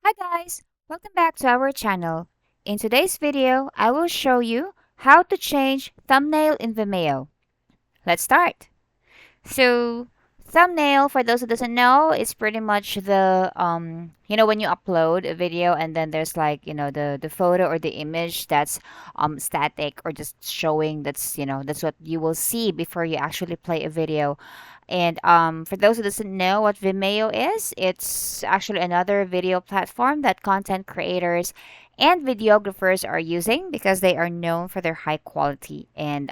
Hi guys, welcome back to our channel. In today's video, I will show you how to change thumbnail in Vimeo. Let's start. So, thumbnail, for those who doesn't know, is pretty much the when you upload a video and then there's like, the photo or the image that's static or just showing that's what you will see before you actually play a video. And for those who doesn't know what Vimeo is, it's actually another video platform that content creators and videographers are using because they are known for their high quality. And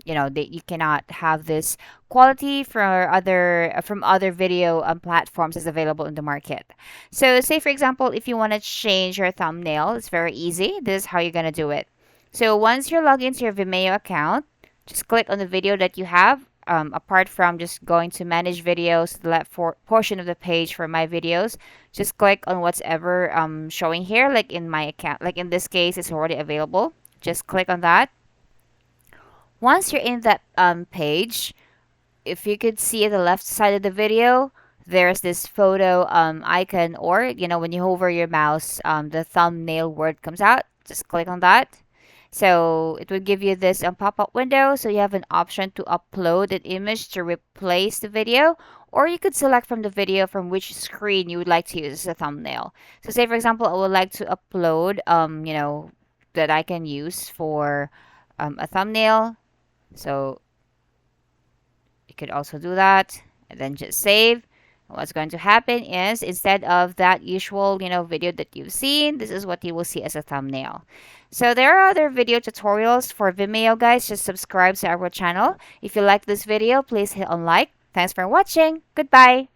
you cannot have this quality from other video platforms is available in the market. So, say for example, if you want to change your thumbnail, it's very easy. This is how you're gonna do it. So once you're logged into your Vimeo account, just click on the video that you have. Apart from just going to manage videos, the left portion of the page for my videos, just click on what's ever showing here, like in my account. Like in this case, it's already available. Just click on that. Once you're in that page, if you could see at the left side of the video, there's this photo icon, or when you hover your mouse, the thumbnail word comes out. Just click on that. So it would give you this pop-up window. So you have an option to upload an image to replace the video, or you could select from the video from which screen you would like to use as a thumbnail. So say for example, I would like to upload that I can use for a thumbnail. So you could also do that and then just save. What's going to happen is instead of that usual, video that you've seen, this is what you will see as a thumbnail. So there are other video tutorials for Vimeo, guys. Just subscribe to our channel. If you like this video, please hit on like. Thanks for watching. Goodbye.